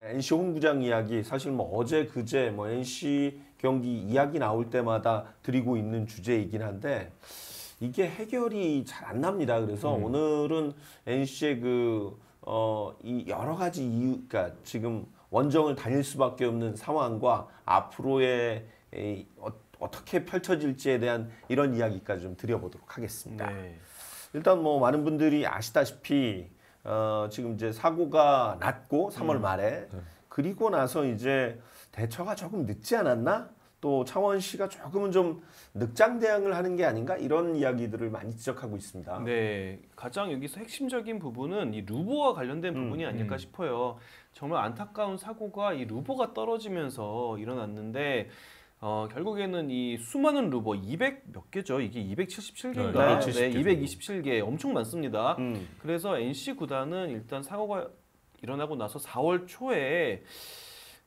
NC 홈구장 이야기 사실 뭐 어제 그제 뭐 NC 경기 이야기 나올 때마다 드리고 있는 주제이긴 한데 이게 해결이 잘 안 납니다. 그래서 오늘은 NC의 이 여러 가지 이유, 그러니까 지금 원정을 다닐 수밖에 없는 상황과 앞으로의 어떻게 펼쳐질지에 대한 이런 이야기까지 좀 드려보도록 하겠습니다. 네. 일단 뭐 많은 분들이 아시다시피 지금 이제 사고가 났고 3월 말에 그리고 나서 이제 대처가 조금 늦지 않았나? 또 창원시가 조금은 좀 늑장 대응을 하는 게 아닌가? 이런 이야기들을 많이 지적하고 있습니다. 네, 가장 여기서 핵심적인 부분은 이 루버와 관련된 부분이 아닐까 싶어요. 정말 안타까운 사고가 이 루버가 떨어지면서 일어났는데 결국에는 이 수많은 루버 200 몇 개죠. 이게 277개인가? 네, 227개 엄청 많습니다. 그래서 NC 구단은 일단 사고가 일어나고 나서 4월 초에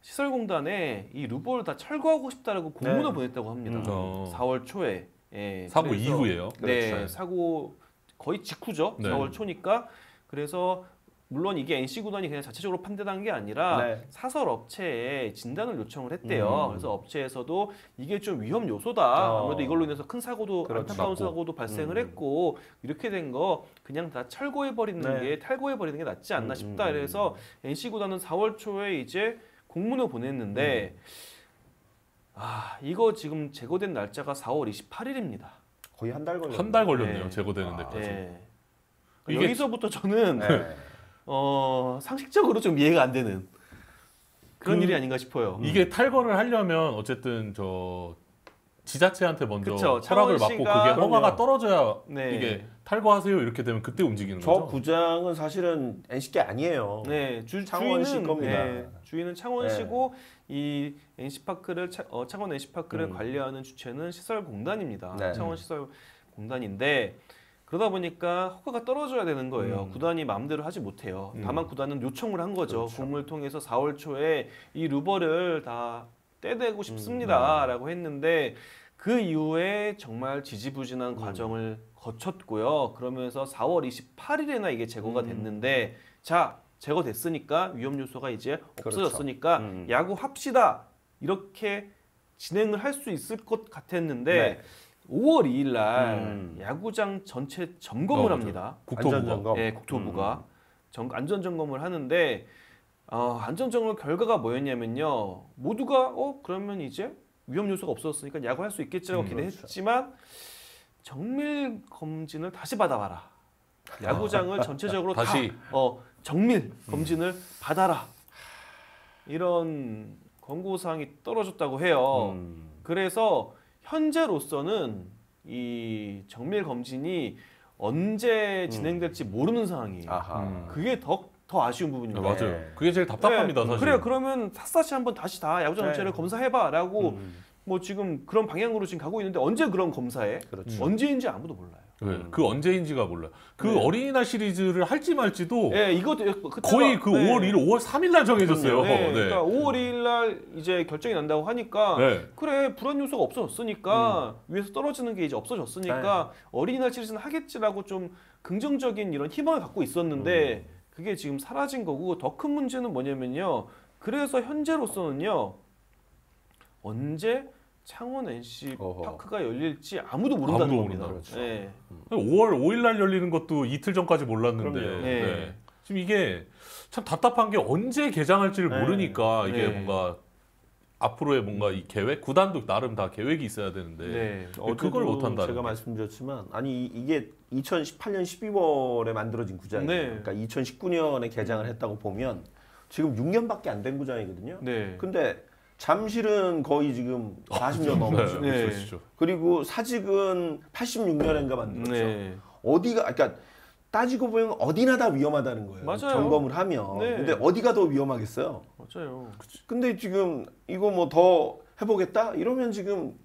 시설공단에 이 루버를 다 철거하고 싶다라고 공문을 보냈다고 합니다. 4월 초에. 예, 사고 이후에요? 네, 그렇죠. 사고 거의 직후죠. 네. 4월 초니까. 그래서 물론 이게 NC 구단이 그냥 자체적으로 판단한 게 아니라 네. 사설 업체에 진단을 요청을 했대요. 그래서 업체에서도 이게 좀 위험 요소다. 아무래도 이걸로 인해서 큰 사고도 그렇죠. 안타까운 사고도 발생을 했고 이렇게 된 거 그냥 다 철거해 버리는 게 탈거해 버리는 게 낫지 않나 싶다. 그래서 NC 구단은 4월 초에 이제 공문을 보냈는데 이거 지금 제거된 날짜가 4월 28일입니다. 거의 한 달 걸렸네요. 한 달 걸렸네요. 네. 제거되는 데까지. 네. 이게 여기서부터 저는 네. 상식적으로 좀 이해가 안 되는 그런 일이 아닌가 싶어요. 이게 탈거를 하려면 어쨌든 지자체한테 먼저 그쵸, 허락을 받고 창원시가 그게 허가가 그럼요. 떨어져야 네. 이게 탈거하세요 이렇게 되면 그때 움직이는 저 거죠. 구장은 사실은 NC 게 아니에요. 네, 창원시 주인은, 겁니다. 주인은 창원시고 이 NC파크를 창원 NC파크를 관리하는 주체는 시설공단입니다. 네. 창원시설공단인데 그러다 보니까 허가가 떨어져야 되는 거예요. 구단이 마음대로 하지 못해요. 다만 구단은 요청을 한 거죠. 그렇죠. 공문을 통해서 4월 초에 이 루버를 다 떼대고 싶습니다라고 했는데 그 이후에 정말 지지부진한 과정을 거쳤고요. 그러면서 4월 28일에나 이게 제거가 됐는데 자 제거됐으니까 위험 요소가 이제 그렇죠. 없어졌으니까 야구합시다 이렇게 진행을 할 수 있을 것 같았는데 네. 5월 2일 날 야구장 전체 점검을 합니다. 국토부가. 안전점검. 네, 국토부가 안전 점검을 하는데 안전 점검 결과가 뭐였냐면요. 모두가 그러면 이제 위험 요소가 없었으니까 야구할 수 있겠지라고 기대했지만 정밀 검진을 다시 받아봐라. 야구장을 전체적으로 다시. 다 정밀 검진을 받아라. 이런 권고 사항이 떨어졌다고 해요. 그래서 현재로서는 이 정밀 검진이 언제 진행될지 모르는 상황이에요. 아하. 그게 더 아쉬운 부분입니다. 맞아요. 네. 그게 제일 답답합니다. 사실. 그래요. 그러면 샅샅이 한번 다시 다 야구장 전체를 검사해봐라고 뭐 지금 그런 방향으로 지금 가고 있는데 언제 그런 검사해? 그렇죠. 언제인지 아무도 몰라요. 네, 그 언제인지가 몰라요. 그 어린이날 시리즈를 할지 말지도 네, 이것도 거의 그 5월 1일, 5월 3일 날 정해졌어요. 네, 네. 그러니까 5월 2일 날 이제 결정이 난다고 하니까 네. 그래 불안 요소가 없어졌으니까 위에서 떨어지는 게 이제 없어졌으니까 어린이날 시리즈는 하겠지라고 좀 긍정적인 이런 희망을 갖고 있었는데 그게 지금 사라진 거고 더 큰 문제는 뭐냐면요. 그래서 현재로서는요. 언제 창원 NC 파크가 열릴지 아무도 모른다는 아무도 겁니다. 모른다. 그렇죠. 네. 5월 5일 날 열리는 것도 이틀 전까지 몰랐는데 그럼요. 네. 네. 지금 이게 참 답답한 게 언제 개장할지를 모르니까 이게 네. 뭔가 앞으로의 뭔가 이 계획, 구단도 나름 다 계획이 있어야 되는데 네. 그걸 못 한다는 제가 게. 말씀드렸지만 아니 이게 2018년 12월에 만들어진 구장이에요. 네. 그러니까 2019년에 개장을 했다고 보면 지금 6년밖에 안 된 구장이거든요. 네. 근데 잠실은 거의 지금 40년 넘었죠. 네. 그렇죠. 그리고 사직은 86년인가 만들었죠. 네. 어디가 그러니까 따지고 보면 어디나 다 위험하다는 거예요. 맞아요. 점검을 하면. 네. 근데 어디가 더 위험하겠어요? 맞아요. 근데 지금 이거 뭐 더 해보겠다? 이러면 지금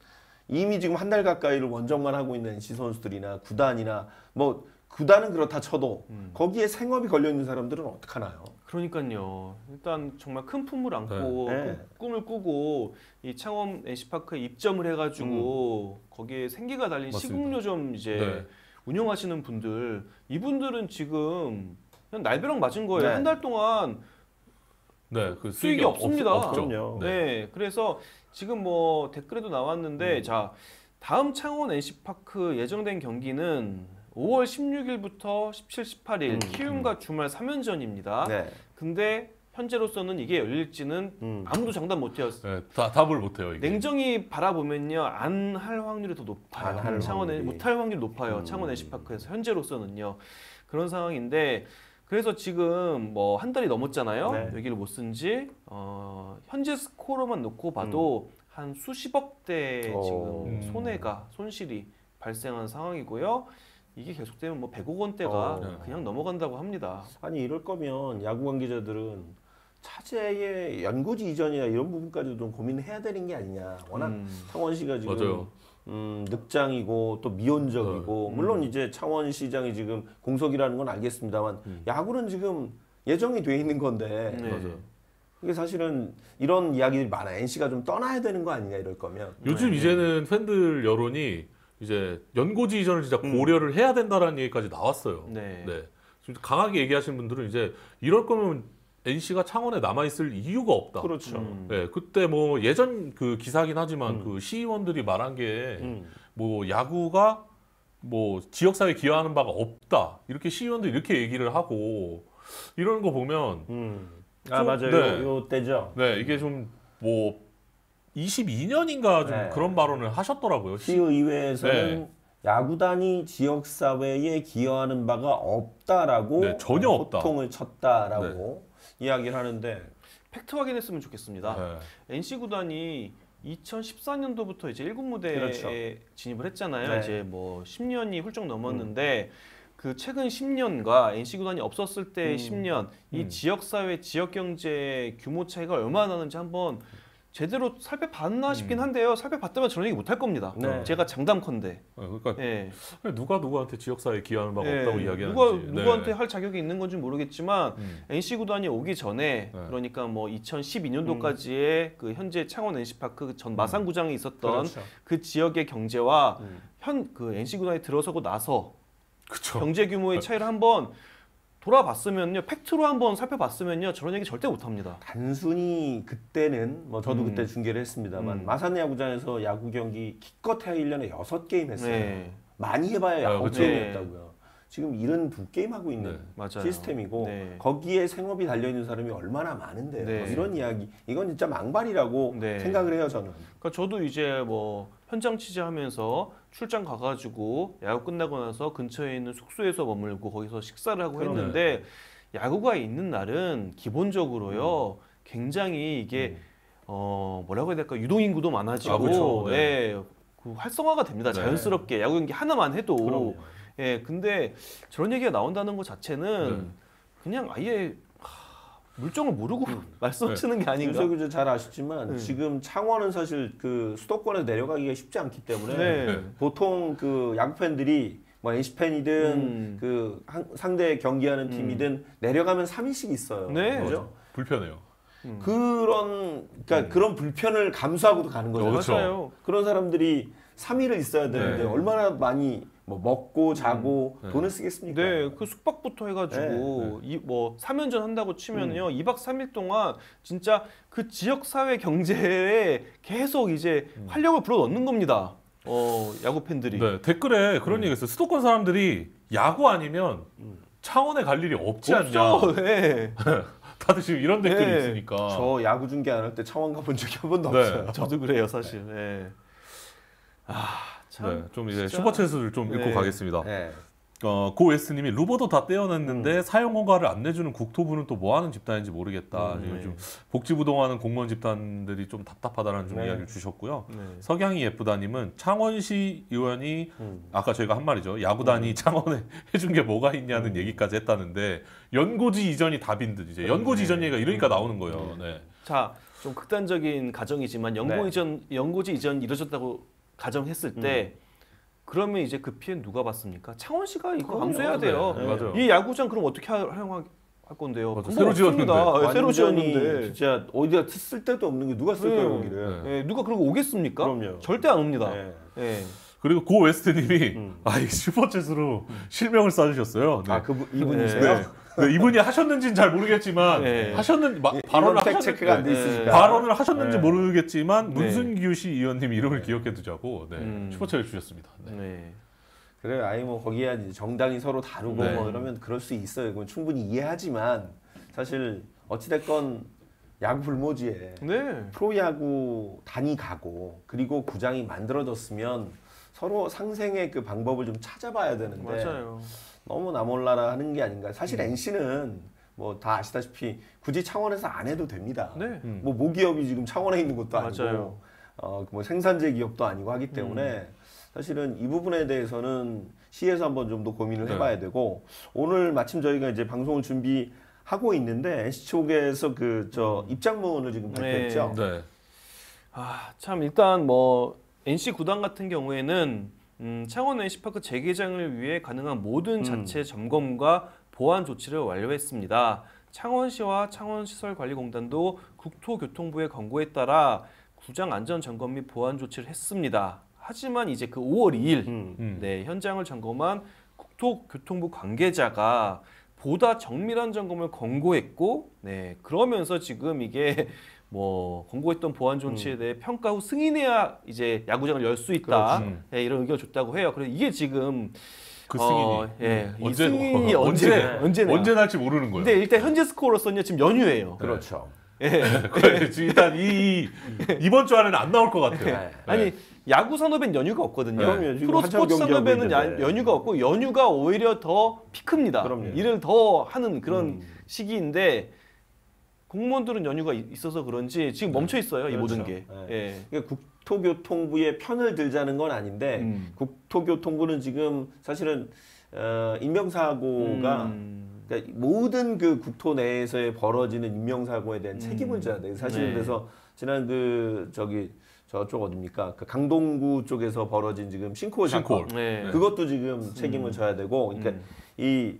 이미 지금 한 달 가까이를 원정만 하고 있는 NC 선수들이나 구단이나 뭐 구단은 그렇다 쳐도 거기에 생업이 걸려 있는 사람들은 어떡하나요? 그러니까요. 일단 정말 큰 품을 안고 네. 꿈을 꾸고 이 창원 NC파크에 입점을 해가지고 거기에 생기가 달린 맞습니다. 시국요점 이제 네. 운영하시는 분들 이분들은 지금 그냥 날벼락 맞은 거예요. 네. 한 달 동안 네, 그 수익이 없습니다. 없죠. 그럼요. 네. 그래서 지금 뭐 댓글에도 나왔는데 자 다음 창원 NC파크 예정된 경기는 5월 16일부터 17, 18일 키움과 주말 3연전입니다. 네. 근데 현재로서는 이게 열릴지는 아무도 장담 못해요. 네, 답을 못해요 이게. 냉정히 바라보면요 안 할 확률이 더 안 높아요. 할 창원에 확률이. 못할 확률이 높아요. 창원 NC파크에서 현재로서는요 그런 상황인데 그래서 지금 뭐 한 달이 넘었잖아요. 네. 여기를 못 쓴지 현재 스코어로만 놓고 봐도 한 수십억대 지금 손실이 발생한 상황이고요. 이게 계속되면 뭐 100억 원대가 그냥 넘어간다고 합니다. 아니 이럴 거면 야구 관계자들은 차제의 연고지 이전이나 이런 부분까지도 좀 고민해야 되는 게 아니냐. 워낙 창원시가 지금 맞아요. 늑장이고 또 미온적이고 물론 이제 창원시장이 지금 공석이라는 건 알겠습니다만 야구는 지금 예정이 돼 있는 건데 네. 맞아요. 이게 사실은 이런 이야기들이 많아. NC가 좀 떠나야 되는 거 아니냐 이럴 거면. 요즘 이제는 팬들 여론이 이제 연고지 이전을 진짜 고려를 해야 된다라는 얘기까지 나왔어요. 네. 네. 좀 강하게 얘기하시는 분들은 이제 이럴 거면 NC가 창원에 남아 있을 이유가 없다. 그렇죠. 네, 그때 뭐 예전 그 기사긴 하지만 그 시의원들이 말한 게 뭐 야구가 뭐 지역사회에 기여하는 바가 없다. 이렇게 시의원들이 이렇게 얘기를 하고 이런 거 보면 아 맞아요. 네. 요 때죠. 네, 이게 좀 뭐 22년인가 좀 네. 그런 발언을 하셨더라고요. 시의회에서는 네. 야구단이 지역 사회에 기여하는 바가 없다라고 네, 전혀 없다. 호통을 쳤다라고 이야기를 하는데 팩트 확인했으면 좋겠습니다. 네. NC 구단이 2014년도부터 이제 1군 무대에 그렇죠. 진입을 했잖아요. 네. 이제 뭐 10년이 훌쩍 넘었는데 그 최근 10년과 NC 구단이 없었을 때의 10년 이 지역 사회, 지역 경제 규모 차이가 얼마나 나는지 한번 제대로 살펴봤나 싶긴 한데요. 살펴봤다면 저런 얘기 못할 겁니다. 네. 제가 장담컨대. 그러니까 예. 누가 누구한테 지역사회에 기여하는 바가 예, 없다고 이야기하는지. 누구한테 할 자격이 있는 건지 모르겠지만 NC 구단이 오기 전에 네. 그러니까 뭐 2012년도까지의 그 현재 창원 NC파크 전 마산구장에 있었던 그렇죠. 그 지역의 경제와 현 그 NC 구단이 들어서고 나서 그쵸. 경제 규모의 차이를 한번 돌아봤으면요, 팩트로 한번 살펴봤으면요, 저런 얘기 절대 못합니다. 단순히 그때는 뭐 저도 그때 중계를 했습니다만 마산 야구장에서 야구 경기 기껏해야 1년에 6게임 했어요. 네. 많이 해봐야 아, 9게임 그쵸. 했다고요. 지금 72게임 하고 있는 네, 맞아요. 시스템이고 네. 거기에 생업이 달려있는 사람이 얼마나 많은데요. 네. 뭐 이런 이야기 이건 진짜 망발이라고 네. 생각을 해요 저는. 그러니까 저도 이제 뭐 현장 취재하면서 출장 가가지고 야구 끝나고 나서 근처에 있는 숙소에서 머물고 거기서 식사를 하고 그러네. 했는데 야구가 있는 날은 기본적으로요 굉장히 이게 뭐라고 해야 될까 유동인구도 많아지고 아, 그렇죠. 네. 예, 그 활성화가 됩니다. 네. 자연스럽게 야구 경기 하나만 해도 그럼요. 예 근데 저런 얘기가 나온다는 것 자체는 네. 그냥 아예 물정을 모르고 말씀하시는 게 아닌가. 윤석열 기자 잘 아시지만 네. 지금 창원은 사실 그 수도권에서 내려가기가 쉽지 않기 때문에 네. 보통 그 야구 팬들이 뭐 NC 팬이든 그 상대 경기하는 팀이든 내려가면 3일씩 있어요. 네. 그죠? 불편해요. 그러니까 그런 불편을 감수하고도 가는 거죠. 그렇죠. 맞아요. 그런 사람들이 3일을 있어야 되는데 네. 얼마나 많이 뭐 먹고 자고 네. 돈을 쓰겠습니까? 네, 그 숙박부터 해가지고 이 뭐 3연전 한다고 치면요, 2박 3일 동안 진짜 그 지역 사회 경제에 계속 이제 활력을 불어 넣는 겁니다. 야구 팬들이. 네, 댓글에 그런 얘기했어요. 수도권 사람들이 야구 아니면 창원에 갈 일이 없지 않냐. 없죠. 네. 다들 지금 이런 댓글이 네. 있으니까. 저 야구 중계 안 할 때 창원 가본 적이 한 번도 네. 없어요. 저도 그래요, 사실. 네. 참. 네, 좀 이제 진짜. 슈퍼챗을 좀 읽고 네. 가겠습니다. 네. 고에스님이 루버도 다 떼어냈는데 사용 허가를 안 내주는 국토부는 또 뭐 하는 집단인지 모르겠다. 네. 요즘 복지부동하는 공무원 집단들이 좀 답답하다는 좀 네. 이야기를 주셨고요. 네. 석양이 예쁘다님은 창원시 의원이 아까 저희가 한 말이죠. 야구단이 창원에 해준 게 뭐가 있냐는 얘기까지 했다는데 연고지 이전이 답인 듯 이제 연고지 이전 얘기가 이러니까 나오는 거예요. 네. 자, 좀 극단적인 가정이지만 연고지 이전 이루어졌다고 가정했을 때 그러면 이제 그 피해는 누가 받습니까? 창원시가 이거 그럼요. 감수해야 돼요. 네, 맞아요. 이 야구장 그럼 어떻게 활용할 건데요? 맞아, 방법 새로 없습니다. 지었는데. 새로 완전히 지었는데. 진짜 어디다 쓸 데도 없는 게 누가 쓸 네. 거예요 거기를. 네. 예, 누가 그러고 오겠습니까? 그럼요. 절대 안 옵니다. 네. 예. 그리고 고 웨스트님이 이 슈퍼챗으로 실명을 써주셨어요. 네. 아, 이분이세요? 네, 이분이 하셨는지는 잘 모르겠지만 발언을 체크가 안 돼 있으니까 발언을 하셨는지 모르겠지만 문순규 씨 의원님 이름을 기억해 두자고 슈퍼챗을 주셨습니다. 네. 그래, 아예 뭐 거기에 이제 정당이 서로 다르고 뭐 이러면 그럴 수 있어요. 그건 충분히 이해하지만 사실 어찌됐건 야구 불모지에 프로야구 단이 가고 그리고 구장이 만들어졌으면 서로 상생의 그 방법을 좀 찾아봐야 되는데 맞아요. 너무 나 몰라라 하는 게 아닌가. 사실 NC는 뭐 다 아시다시피 굳이 창원에서 안 해도 됩니다. 뭐 모기업이 지금 창원에 있는 것도 아니고 뭐 생산재 기업도 아니고 하기 때문에 사실은 이 부분에 대해서는 시에서 한번 좀 더 고민을 해봐야 되고 오늘 마침 저희가 이제 방송을 준비하고 있는데 NC 쪽에서 입장문을 지금 발표했죠. 참 일단 뭐 NC 구단 같은 경우에는 창원 NC파크 재개장을 위해 가능한 모든 자체 점검과 보안 조치를 완료했습니다. 창원시와 창원시설관리공단도 국토교통부의 권고에 따라 구장 안전 점검 및 보안 조치를 했습니다. 하지만 이제 그 5월 2일 현장을 점검한 국토교통부 관계자가 보다 정밀한 점검을 권고했고 그러면서 지금 이게 뭐 권고했던 보안 조치에 대해 평가 후 승인해야 이제 야구장을 열 수 있다. 이런 의견을 줬다고 해요. 그래서 이게 지금 그 승인이 이 승인이 언제 날지 모르는 거예요. 근데 일단 현재 스코어로서는 지금 연휴예요. 그렇죠. 일단 이번 주 안에는 안 나올 것 같아요. 아니 야구 산업엔 연휴가 없거든요. 그럼요. 프로스포츠 산업에는 연휴가 없고 연휴가 오히려 더 피크입니다. 그럼요. 일을 더 하는 그런 시기인데 공무원들은 연휴가 있어서 그런지 지금 멈춰 있어요. 이 모든 게. 그러니까 국토교통부의 편을 들자는 건 아닌데 국토교통부는 지금 사실은 인명사고가 그러니까 모든 그 국토 내에서의 벌어지는 인명사고에 대한 책임을 져야 돼요. 사실 그래서 지난 저쪽 어딥니까? 그 강동구 쪽에서 벌어진 지금 싱크홀 사건 그것도 지금 책임을 져야 되고 그러니까 이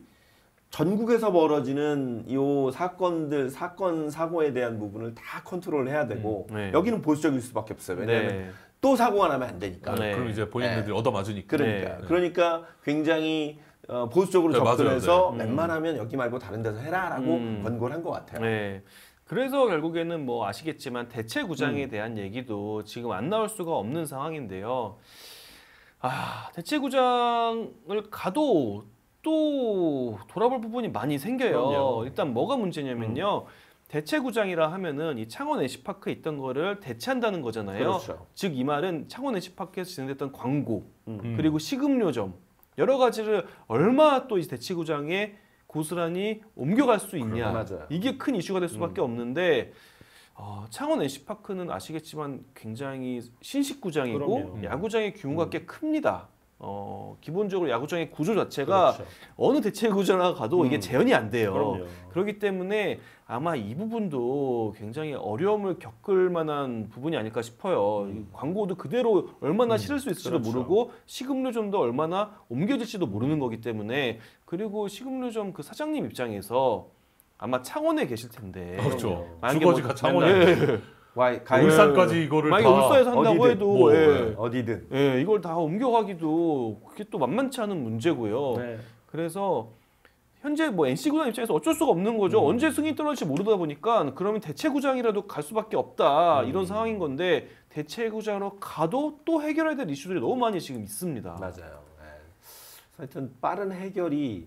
전국에서 벌어지는 이 사건 사고에 대한 부분을 다 컨트롤해야 되고 여기는 보수적일 수밖에 없어요. 왜냐하면 또 사고가 나면 안 되니까. 그럼 이제 본인들이 얻어맞으니까. 그러니까 굉장히 보수적으로 접근해서 웬만하면 여기 말고 다른 데서 해라라고 권고를 한 것 같아요. 그래서 결국에는 뭐 아시겠지만 대체 구장에 대한 얘기도 지금 안 나올 수가 없는 상황인데요. 대체 구장을 가도 또 돌아볼 부분이 많이 생겨요. 그럼요. 일단 뭐가 문제냐면요. 대체 구장이라 하면은 이 창원 NC파크에 있던 거를 대체한다는 거잖아요. 그렇죠. 즉 이 말은 창원 NC파크에서 진행됐던 광고 그리고 식음료점 여러 가지를 얼마 또 이 대체 구장에 고스란히 옮겨갈 수 있냐. 맞아요. 이게 큰 이슈가 될 수밖에 없는데 창원 NC파크는 아시겠지만 굉장히 신식 구장이고 야구장의 규모가 꽤 큽니다. 기본적으로 야구장의 구조 자체가 어느 대체 구장에 가도 이게 재현이 안 돼요. 그렇기 때문에 아마 이 부분도 굉장히 어려움을 겪을 만한 부분이 아닐까 싶어요. 광고도 그대로 얼마나 실을 수 있을지도 모르고 식음료점도 얼마나 옮겨질지도 모르는 거기 때문에 그리고 식음료점 그 사장님 입장에서 아마 창원에 계실 텐데 그렇죠. 주거지가 창원에 울산까지 이거를 만약에 울산에서 한다고 해도 어디든 이걸 다 옮겨가기도 그게 또 만만치 않은 문제고요. 그래서 현재 뭐 NC 구단 입장에서 어쩔 수가 없는 거죠. 언제 승인이 떨어질지 모르다 보니까 그러면 대체 구장이라도 갈 수밖에 없다 이런 상황인 건데 대체 구장으로 가도 또 해결해야 될 이슈들이 너무 많이 지금 있습니다. 맞아요. 하여튼 빠른 해결이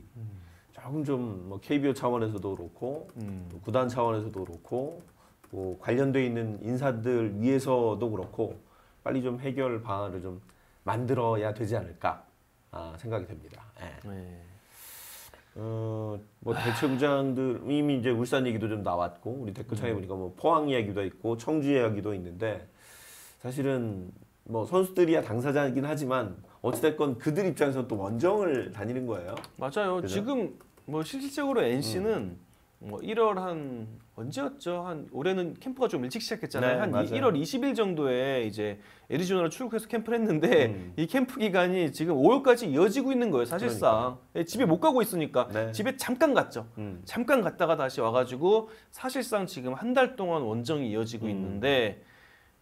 조금 좀 뭐 KBO 차원에서도 그렇고 또 구단 차원에서도 그렇고 뭐 관련돼 있는 인사들 위해서도 그렇고 빨리 좀 해결 방안을 좀 만들어야 되지 않을까 생각이 됩니다. 뭐 대체구장들 이미 이제 울산 얘기도 좀 나왔고 우리 댓글창에 보니까 뭐 포항 이야기도 있고 청주 이야기도 있는데 사실은 뭐 선수들이야 당사자이긴 하지만 어찌됐건 그들 입장에서 또 원정을 다니는 거예요. 맞아요. 그죠? 지금 뭐 실질적으로 NC는 뭐 1월 한 언제였죠? 한 올해는 캠프가 좀 일찍 시작했잖아요. 한 1월 20일 정도에 이제 애리조나로 출국해서 캠프를 했는데 이 캠프 기간이 지금 5월까지 이어지고 있는 거예요. 사실상 집에 못 가고 있으니까 집에 잠깐 갔죠. 잠깐 갔다가 다시 와가지고 사실상 지금 한 달 동안 원정이 이어지고 있는데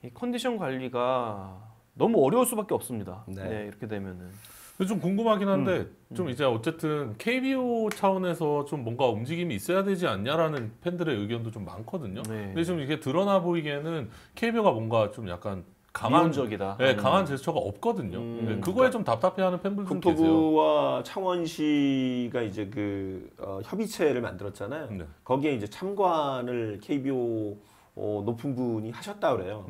이 컨디션 관리가 너무 어려울 수밖에 없습니다. 네. 네, 이렇게 되면은. 근데 좀 궁금하긴 한데 좀 이제 어쨌든 KBO 차원에서 좀 뭔가 움직임이 있어야 되지 않냐라는 팬들의 의견도 좀 많거든요. 네. 근데 좀 이게 드러나 보이기에는 KBO가 뭔가 좀 약간 강한 미온적이다. 네, 강한 제스처가 없거든요. 네, 그거에 좀 답답해하는 팬분들 좀 계세요. 국토부와 창원시가 이제 협의체를 만들었잖아요. 네. 거기에 이제 참관을 KBO 높은 분이 하셨다 그래요.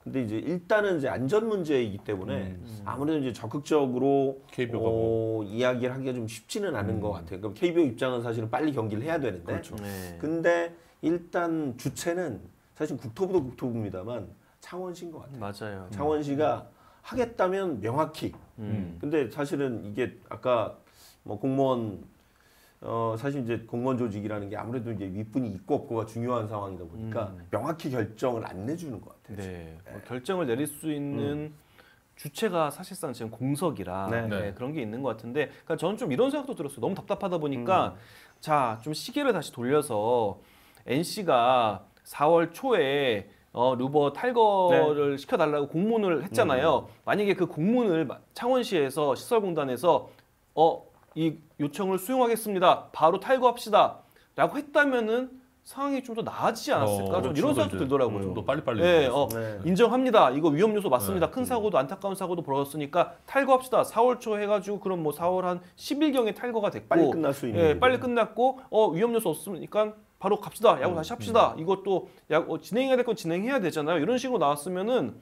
근데 이제 일단은 이제 안전 문제이기 때문에 아무래도 이제 적극적으로 KBO가 뭐. 이야기를 하기가 좀 쉽지는 않은 것 같아요. 그럼 KBO 입장은 사실은 빨리 경기를 해야 되는데. 그렇죠. 네. 근데 일단 주체는 사실 국토부도 국토부입니다만 창원시인 것 같아요. 맞아요. 창원시가 하겠다면 명확히. 근데 사실은 이게 아까 뭐 공무원 사실 이제 공무원 조직이라는 게 아무래도 이제 윗분이 있고 없고가 중요한 상황이다 보니까 명확히 결정을 안 내주는 것 같아요. 네. 뭐 결정을 내릴 수 있는 주체가 사실상 지금 공석이라 네. 네, 그런 게 있는 것 같은데, 그러니까 저는 좀 이런 생각도 들었어요. 너무 답답하다 보니까 자, 좀 시계를 다시 돌려서 NC가 4월 초에 루버 탈거를 시켜달라고 공문을 했잖아요. 만약에 그 공문을 창원시에서 시설공단에서 이 요청을 수용하겠습니다. 바로 탈거합시다라고 했다면은 상황이 좀 더 나아지지 않았을까? 좀 이런 생각도 들더라고요. 좀 더 빨리빨리. 네, 네. 인정합니다. 이거 위험 요소 맞습니다. 네. 큰 사고도 안타까운 사고도 벌어졌으니까 탈거합시다. 4월 초 해가지고 그럼 뭐 4월 한 10일경에 탈거가 됐고 빨리 끝날 수 있는. 예, 일이죠. 빨리 끝났고 위험 요소 없으니까 바로 갑시다. 야구 다시 합시다. 이것도 진행해야 될 건 진행해야 되잖아요. 이런 식으로 나왔으면은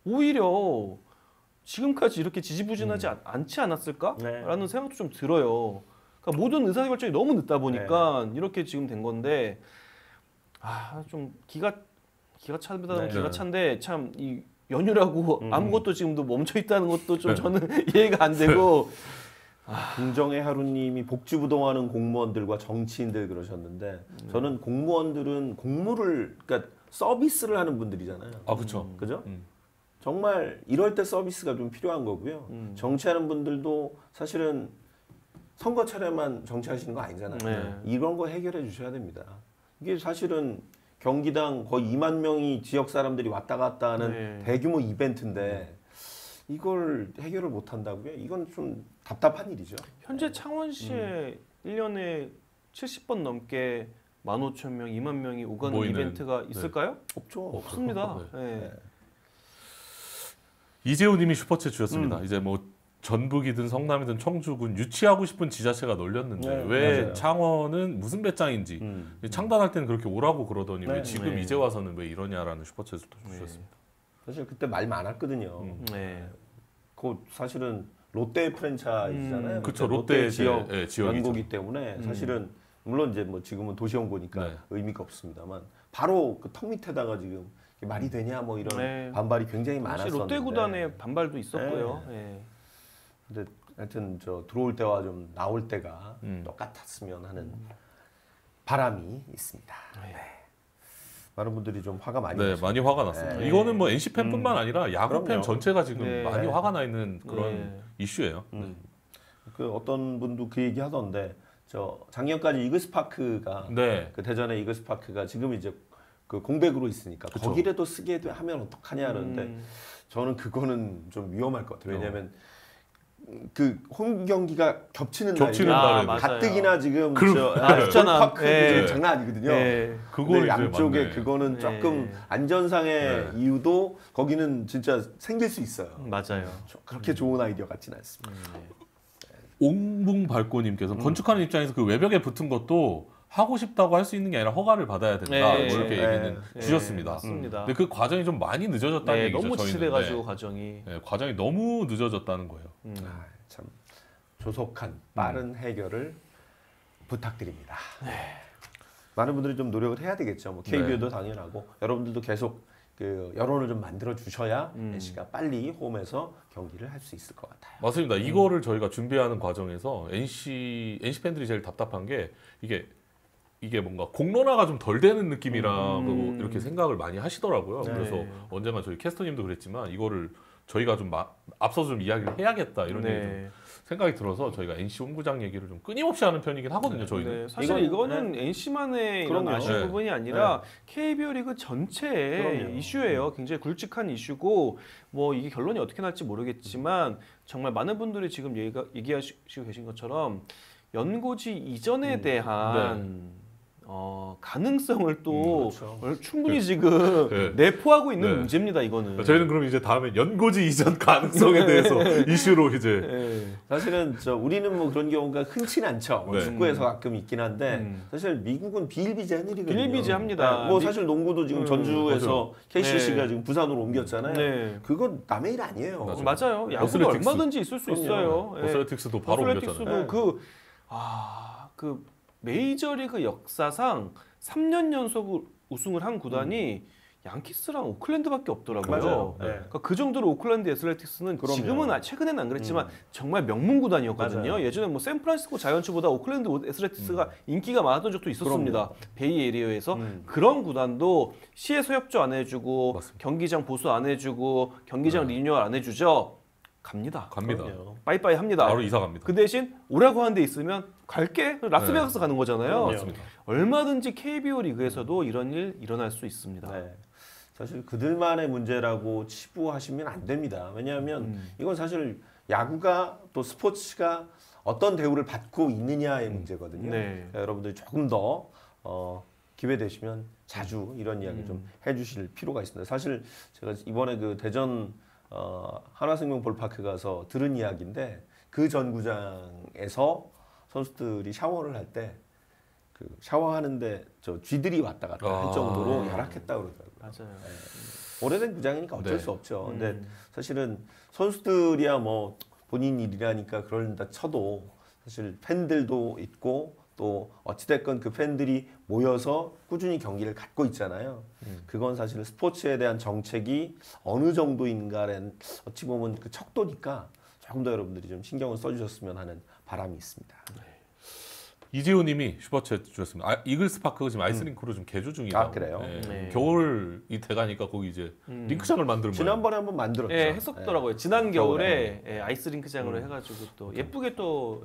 오히려 지금까지 이렇게 지지부진하지 않지 않았을까라는 네. 생각도 좀 들어요. 그러니까 모든 의사결정이 너무 늦다 보니까 이렇게 지금 된 건데 좀 기가 차다는 네. 기가 차인데 참 이 연휴라고 아무것도 지금도 멈춰 있다는 것도 좀 네. 저는 이해가 안 되고 긍정의 하루님이 복지부동하는 공무원들과 정치인들 그러셨는데 저는 공무원들은 그러니까 서비스를 하는 분들이잖아요. 아, 그렇죠. 그죠? 정말 이럴 때 서비스가 좀 필요한 거고요. 정치하는 분들도 사실은 선거철에만 정치하시는 거 아니잖아요. 네. 이런 거 해결해 주셔야 됩니다. 이게 사실은 경기당 거의 2만 명이 지역 사람들이 왔다 갔다 하는 네. 대규모 이벤트인데 이걸 해결을 못 한다고요? 이건 좀 답답한 일이죠. 현재 창원시에 1년에 70번 넘게 15,000명, 2만 명이 오가는 모이는, 이벤트가 있을까요? 없죠. 없습니다. 네. 네. 이재호님이 슈퍼챗 주셨습니다. 이제 뭐 전북이든 성남이든 청주군 유치하고 싶은 지자체가 널렸는데 네, 왜 맞아요. 창원은 무슨 배짱인지 창단할 때는 그렇게 오라고 그러더니 왜 네. 지금 네. 이제 와서는 왜 이러냐라는 슈퍼챗을 또 주셨습니다. 사실 그때 말 많았거든요. 네. 그 사실은 롯데 프랜차이즈잖아요. 그쵸, 롯데 롯데 지역 네, 지역이죠. 연고기 때문에 사실은 물론 이제 뭐 지금은 도시연고니까 네. 의미가 없습니다만 바로 그 턱 밑에다가 지금 이게 말이 되냐 뭐 이런 네. 반발이 굉장히 사실 많았었는데. 롯데 구단의 반발도 있었고요. 네. 근데 하여튼 저 들어올 때와 좀 나올 때가 똑같았으면 하는 바람이 있습니다. 네. 많은 분들이 좀 화가 많이 네, 나시죠. 많이 화가 났습니다. 네. 이거는 뭐 NC 팬뿐만 아니라 야구 팬 그럼요. 전체가 지금 네. 많이 화가 나 있는 그런 네. 이슈예요. 그 어떤 분도 그 얘기 하던데 저 작년까지 이글스파크가 네. 그 대전의 이글스파크가 지금 이제 그 공백으로 있으니까 그쵸. 거기라도 쓰게 하면 어떡하냐 하는데 저는 그거는 좀 위험할 것 같아요. 왜냐하면 그 홈 경기가 겹치는 겹치는 날이라 날에 맞아요. 가뜩이나 지금 숫자나. 파크 네. 장난 아니거든요. 네. 그거 근데 이제 양쪽에 맞네. 그거는 네. 조금 안전상의 이유도 거기는 진짜 생길 수 있어요. 맞아요. 그렇게 좋은 아이디어 같지는 않습니다. 옹붕발고님께서 건축하는 입장에서 그 외벽에 붙은 것도 하고 싶다고 할 수 있는 게 아니라 허가를 받아야 된다. 네. 뭐 이렇게 네. 얘기는 네. 주셨습니다. 맞습니다. 근데 그 과정이 좀 많이 늦어졌다는 네, 얘기죠. 너무 저희는. 지체돼가지고 네. 과정이. 네, 과정이 너무 늦어졌다는 거예요. 아, 참 조속한 빠른 해결을 부탁드립니다. 많은 분들이 좀 노력을 해야 되겠죠. 뭐 KBO도 당연하고 여러분들도 계속 그 여론을 좀 만들어 주셔야 NC가 빨리 홈에서 경기를 할 수 있을 것 같아요. 맞습니다. 이거를 저희가 준비하는 과정에서 NC 팬들이 제일 답답한 게 이게 뭔가 공론화가 좀 덜 되는 느낌이라고 이렇게 생각을 많이 하시더라고요. 네. 그래서 언젠가 저희 캐스터님도 그랬지만 이거를 저희가 좀 앞서서 좀 이야기를 해야겠다 이런 얘기 좀 네. 생각이 들어서 저희가 NC 홈구장 얘기를 좀 끊임없이 하는 편이긴 하거든요. 저희는. 네, 사실 이거는 NC만의 이런 그럼요. 아쉬운 네. 부분이 아니라 KBO 리그 전체의 그럼요. 이슈예요. 굉장히 굵직한 이슈고 뭐 이게 결론이 어떻게 날지 모르겠지만 정말 많은 분들이 지금 얘기하시고 계신 것처럼 연고지 이전에 대한 가능성을 또 그렇죠. 충분히 지금 네. 내포하고 있는 네. 문제입니다. 이거는. 저희는 그럼 이제 다음에 연고지 이전 가능성에 대해서 이슈로 이제 네. 사실은 우리는 뭐 그런 경우가 흔치는 않죠. 뭐 네. 축구에서 가끔 있긴 한데 사실 미국은 비일비재한 일이거든요. 비일비재합니다. 네, 뭐 사실 농구도 지금 전주에서 KCC가 네. 지금 부산으로 옮겼잖아요. 네. 그건 남의 일 아니에요. 맞아요. 야구도 어슬레틱스. 얼마든지 있을 수 있어요. 예. 어슬레틱스도 바로 어슬레틱스도 옮겼잖아요. 그 메이저리그 역사상 3년 연속 우승을 한 구단이 양키스랑 오클랜드밖에 없더라고요. 맞아요. 네. 그러니까 그 정도로 오클랜드 애슬레틱스는 그럼요. 지금은 최근에는 안 그랬지만 정말 명문 구단이었거든요. 맞아요. 예전에 뭐 샌프란시스코 자이언츠보다 오클랜드 애슬레틱스가 인기가 많았던 적도 있었습니다. 베이 에리어에서 그런 구단도 시에 소협조 안 해주고 맞습니다. 경기장 보수 안 해주고 경기장 리뉴얼 안 해주죠. 갑니다. 갑니다. 그럼요. 빠이빠이 합니다. 바로 이사 갑니다. 그 대신 오라고 하는 데 있으면 갈게. 라스베가스 가는 거잖아요. 그럼요. 맞습니다. 얼마든지 KBO 리그에서도 이런 일 일어날 수 있습니다. 네. 사실 그들만의 문제라고 치부하시면 안 됩니다. 왜냐하면 이건 사실 야구가 또 스포츠가 어떤 대우를 받고 있느냐의 문제거든요. 네. 그러니까 여러분들이 조금 더 기회 되시면 자주 이런 이야기 좀 해주실 필요가 있습니다. 사실 제가 이번에 그 대전 하나생명 볼파크 가서 들은 이야기인데 그 전구장에서 선수들이 샤워를 할 때 그 샤워하는데 쥐들이 왔다 갔다 할 정도로 열악했다 그러더라고요. 맞아요. 오래된 구장이니까 어쩔 네. 수 없죠. 근데 사실은 선수들이야 뭐 본인 일이라니까 그런다 쳐도 사실 팬들도 있고 또 어찌됐건 그 팬들이 모여서 꾸준히 경기를 갖고 있잖아요. 그건 사실 스포츠에 대한 정책이 어느 정도인가는 어찌 보면 그 척도니까 조금 더 여러분들이 좀 신경을 써주셨으면 하는 바람이 있습니다. 이재호님이 슈퍼챗 주셨습니다. 이글스 파크가 지금 아이스링크로 좀 개조 중이라고. 아, 그래요? 네. 겨울이 돼가니까 거기 이제 링크장을 만드는 거예요. 지난번에 한번 만들었죠. 예, 했었더라고요. 지난 겨울에. 겨울에 아이스링크장으로 해가지고 또 예쁘게 또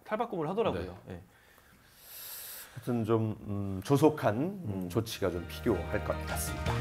탈바꿈을 하더라고요. 예. 하여튼 좀 조속한 조치가 좀 필요할 것 같습니다.